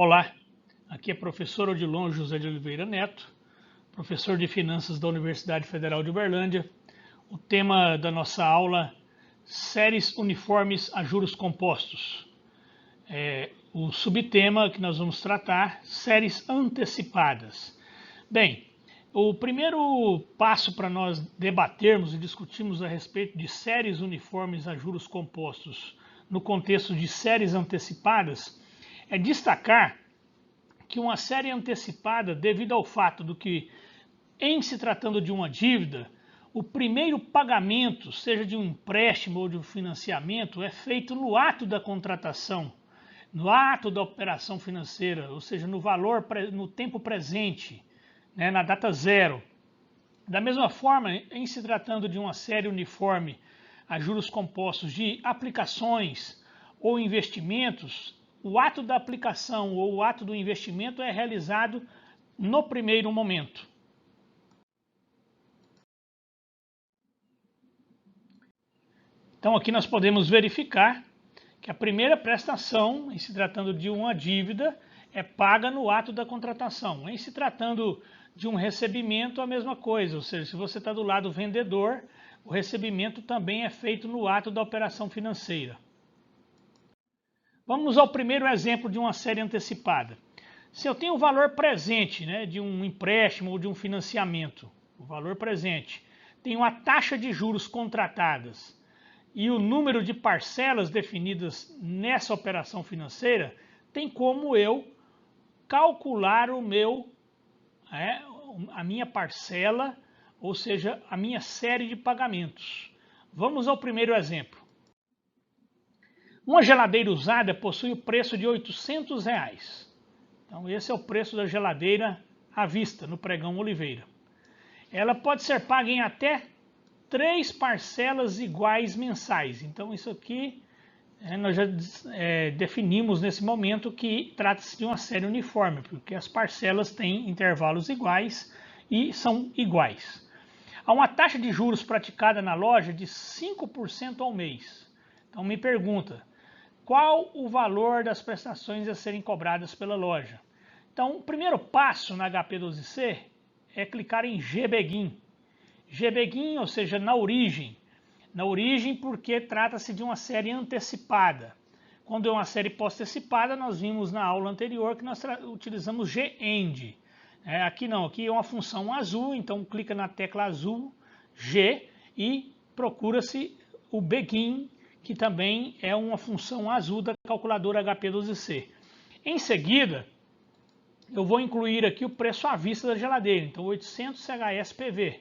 Olá, aqui é professor Odilon José de Oliveira Neto, professor de Finanças da Universidade Federal de Uberlândia. O tema da nossa aula, séries uniformes a juros compostos. O subtema que nós vamos tratar, séries antecipadas. Bem, o primeiro passo para nós debatermos e discutirmos a respeito de séries uniformes a juros compostos no contexto de séries antecipadas é destacar que uma série antecipada, devido ao fato de que, em se tratando de uma dívida, o primeiro pagamento, seja de um empréstimo ou de um financiamento, é feito no ato da contratação, no ato da operação financeira, ou seja, no valor, no tempo presente, na data zero. Da mesma forma, em se tratando de uma série uniforme a juros compostos de aplicações ou investimentos, o ato da aplicação ou o ato do investimento é realizado no primeiro momento. Então aqui nós podemos verificar que a primeira prestação, em se tratando de uma dívida, é paga no ato da contratação. Em se tratando de um recebimento, a mesma coisa, ou seja, se você está do lado vendedor, o recebimento também é feito no ato da operação financeira. Vamos ao primeiro exemplo de uma série antecipada. Se eu tenho o valor presente, de um empréstimo ou de um financiamento, o valor presente, tenho a taxa de juros contratadas e o número de parcelas definidas nessa operação financeira, tem como eu calcular a minha parcela, ou seja, a minha série de pagamentos. Vamos ao primeiro exemplo. Uma geladeira usada possui o preço de R$800. Então esse é o preço da geladeira à vista, no pregão Oliveira. Ela pode ser paga em até 3 parcelas iguais mensais. Então isso aqui nós já definimos nesse momento que trata-se de uma série uniforme, porque as parcelas têm intervalos iguais e são iguais. Há uma taxa de juros praticada na loja de 5% ao mês. Então me pergunta, qual o valor das prestações a serem cobradas pela loja? Então o primeiro passo na HP12C é clicar em GBEGIN. GBEGIN, ou seja, na origem. Na origem porque trata-se de uma série antecipada. Quando é uma série pós-antecipada, nós vimos na aula anterior que nós utilizamos GEND. Aqui não, aqui é uma função azul, então clica na tecla azul, G, e procura-se o BEGIN, que também é uma função azul da calculadora HP12C. Em seguida, eu vou incluir aqui o preço à vista da geladeira, então 800 CHS-PV.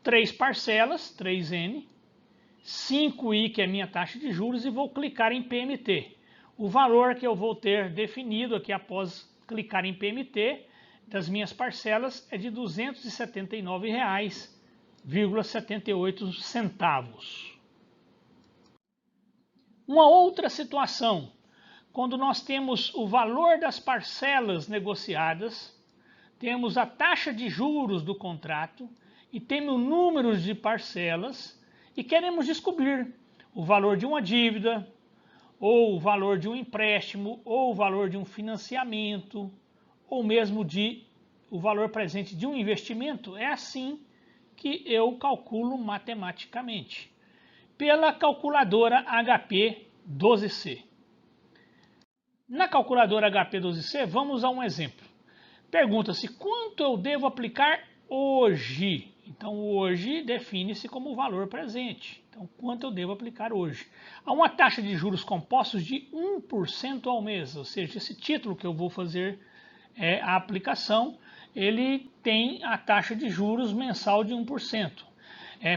3 parcelas, 3N, 5I, que é a minha taxa de juros, e vou clicar em PMT. O valor que eu vou ter definido aqui após clicar em PMT das minhas parcelas é de R$ 279,78. Uma outra situação, quando nós temos o valor das parcelas negociadas, temos a taxa de juros do contrato, e temos números de parcelas e queremos descobrir o valor de uma dívida, ou o valor de um empréstimo, ou o valor de um financiamento, ou mesmo o valor presente de um investimento. É assim que eu calculo matematicamente, pela calculadora HP12C. Na calculadora HP12C, vamos a um exemplo. Pergunta-se quanto eu devo aplicar hoje. Então, hoje define-se como o valor presente. Então, quanto eu devo aplicar hoje? Há uma taxa de juros compostos de 1% ao mês, ou seja, esse título que eu vou fazer a aplicação, ele tem a taxa de juros mensal de 1%.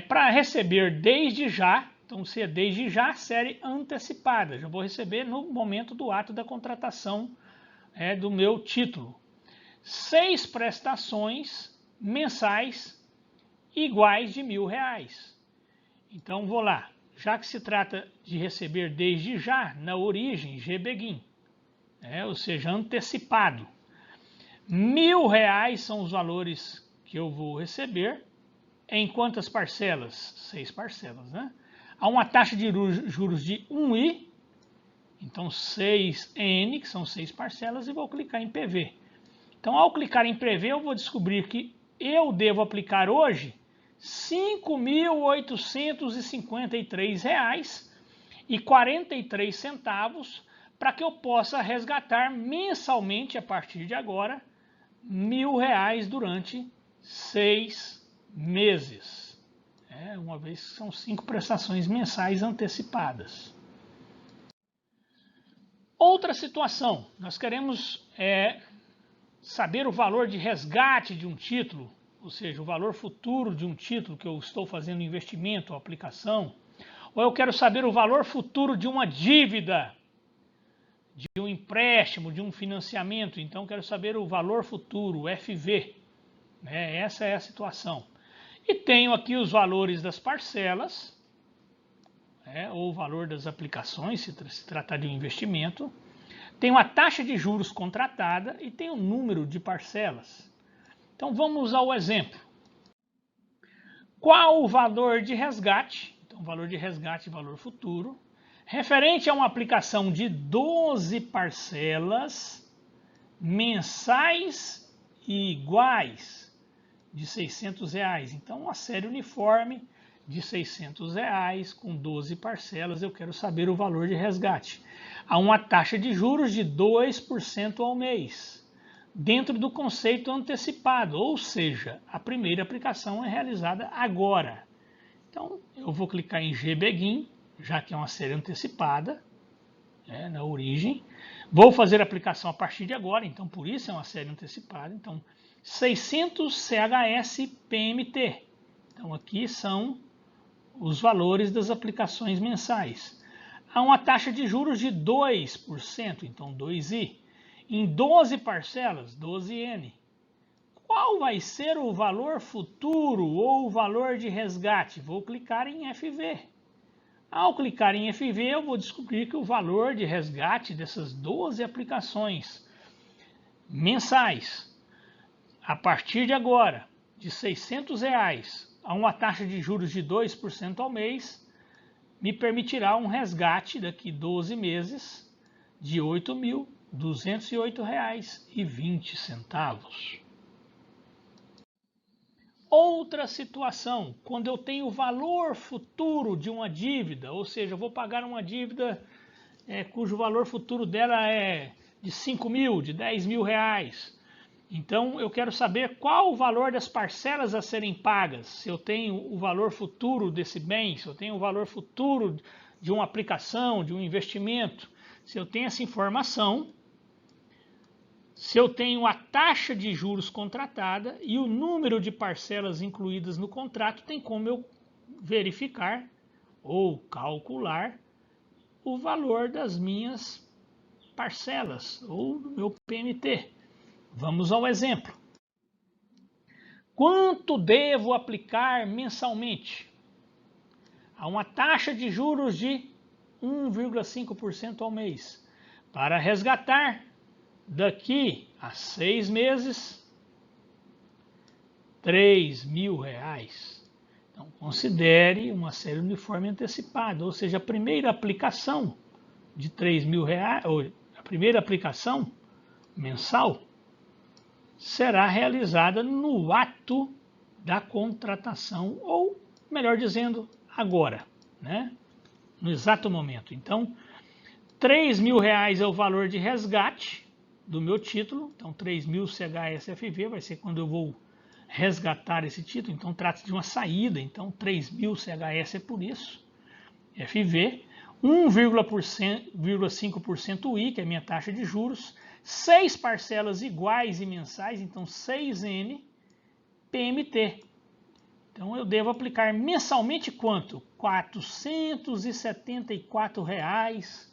Para receber desde já, então se é desde já, série antecipada. Já vou receber no momento do ato da contratação do meu título. 6 prestações mensais iguais de R$1.000. Então vou lá, já que se trata de receber desde já, na origem, GBEGIN, ou seja, antecipado. R$1.000 são os valores que eu vou receber. Em quantas parcelas? 6 parcelas, Há uma taxa de juros de 1I Então 6N, que são 6 parcelas, e vou clicar em PV. Então ao clicar em PV eu vou descobrir que eu devo aplicar hoje R$ 5.853,43 para que eu possa resgatar mensalmente, a partir de agora, R$ 1.000 durante 6 meses. Uma vez que são 5 prestações mensais antecipadas. Outra situação, nós queremos saber o valor de resgate de um título, ou seja, o valor futuro de um título que eu estou fazendo investimento ou aplicação, ou eu quero saber o valor futuro de uma dívida, de um empréstimo, de um financiamento, então quero saber o valor futuro, o FV. Essa é a situação. E tenho aqui os valores das parcelas, ou o valor das aplicações, se tratar de um investimento. Tenho a taxa de juros contratada e tenho o número de parcelas. Então vamos ao exemplo. Qual o valor de resgate? Então, valor de resgate e valor futuro. Referente a uma aplicação de 12 parcelas mensais e iguais de R$ 600. Então, uma série uniforme de R$ 600 com 12 parcelas, eu quero saber o valor de resgate. Há uma taxa de juros de 2% ao mês, dentro do conceito antecipado, ou seja, a primeira aplicação é realizada agora. Então, eu vou clicar em GBegin, já que é uma série antecipada, na origem. Vou fazer a aplicação a partir de agora, então por isso é uma série antecipada. Então, 600 CHS PMT. Então, aqui são os valores das aplicações mensais. Há uma taxa de juros de 2%, então 2i. Em 12 parcelas, 12N. Qual vai ser o valor futuro ou o valor de resgate? Vou clicar em FV. Ao clicar em FV, eu vou descobrir que o valor de resgate dessas 12 aplicações mensais, a partir de agora, de R$ 600 a uma taxa de juros de 2% ao mês, me permitirá um resgate daqui 12 meses de R$ 8.208,20. Outra situação, quando eu tenho o valor futuro de uma dívida, ou seja, eu vou pagar uma dívida cujo valor futuro dela é de 5 mil, de 10 mil reais. Então eu quero saber qual o valor das parcelas a serem pagas, se eu tenho o valor futuro desse bem, se eu tenho o valor futuro de uma aplicação, de um investimento. Se eu tenho essa informação, se eu tenho a taxa de juros contratada e o número de parcelas incluídas no contrato, tem como eu verificar ou calcular o valor das minhas parcelas ou do meu PMT. Vamos ao exemplo. Quanto devo aplicar mensalmente? Há uma taxa de juros de 1,5% ao mês. Para resgatar daqui a 6 meses, R$ 3.000. Então, considere uma série uniforme antecipada, ou seja, a primeira aplicação de R$ 3.000, ou a primeira aplicação mensal, será realizada no ato da contratação, ou, melhor dizendo, agora, no exato momento. Então, R$ 3.000 é o valor de resgate do meu título, então 3.000 CHSFV vai ser quando eu vou resgatar esse título, então trata-se de uma saída, então 3.000 CHS é por isso, FV, 1,5% I, que é a minha taxa de juros, 6 parcelas iguais e mensais, então 6N, PMT. Então eu devo aplicar mensalmente quanto? R$ 474,46.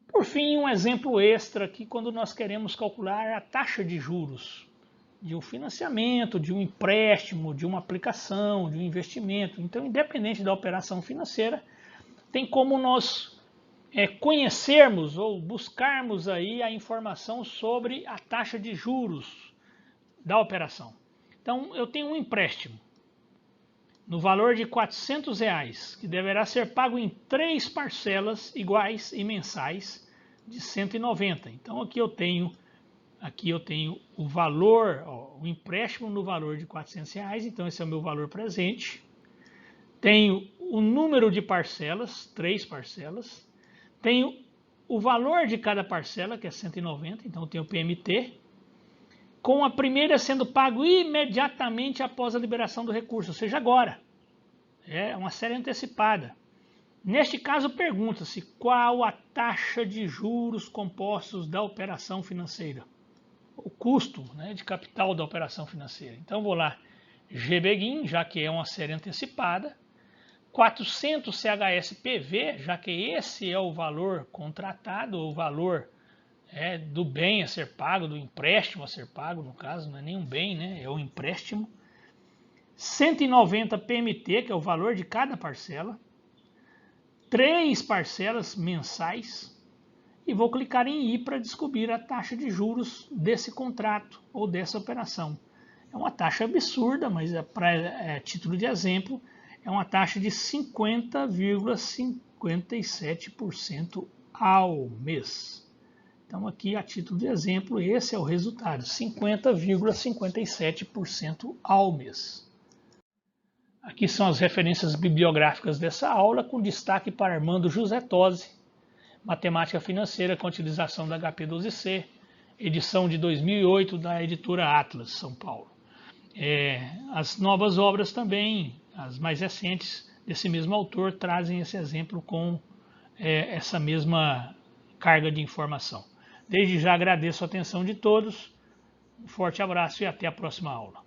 Por fim, um exemplo extra aqui quando nós queremos calcular a taxa de juros de um financiamento, de um empréstimo, de uma aplicação, de um investimento. Então, independente da operação financeira, tem como nós conhecermos ou buscarmos aí a informação sobre a taxa de juros da operação. Então, eu tenho um empréstimo no valor de R$ 400, que deverá ser pago em 3 parcelas iguais e mensais de 190. Então aqui eu tenho o valor, ó, o empréstimo no valor de R$ 400, então esse é o meu valor presente. Tenho o número de parcelas, 3 parcelas. Tenho o valor de cada parcela, que é 190, então eu tenho o PMT, com a primeira sendo pago imediatamente após a liberação do recurso, ou seja, agora. É uma série antecipada. Neste caso, pergunta-se qual a taxa de juros compostos da operação financeira. O custo, né, de capital da operação financeira. Então, vou lá, GBGIN, já que é uma série antecipada. 400 CHSPV, já que esse é o valor contratado, o valor do bem a ser pago, do empréstimo a ser pago, no caso, não é nem um bem, né, é um empréstimo. 190 PMT, que é o valor de cada parcela. 3 parcelas mensais. E vou clicar em I para descobrir a taxa de juros desse contrato ou dessa operação. É uma taxa absurda, mas para título de exemplo, é uma taxa de 50,57% ao mês. Então aqui, a título de exemplo, esse é o resultado, 50,57% ao mês. Aqui são as referências bibliográficas dessa aula, com destaque para Armando José Tosi, Matemática Financeira com utilização da HP12C, edição de 2008 da editora Atlas, São Paulo. As novas obras também, as mais recentes desse mesmo autor, trazem esse exemplo com essa mesma carga de informação. Desde já agradeço a atenção de todos, um forte abraço e até a próxima aula.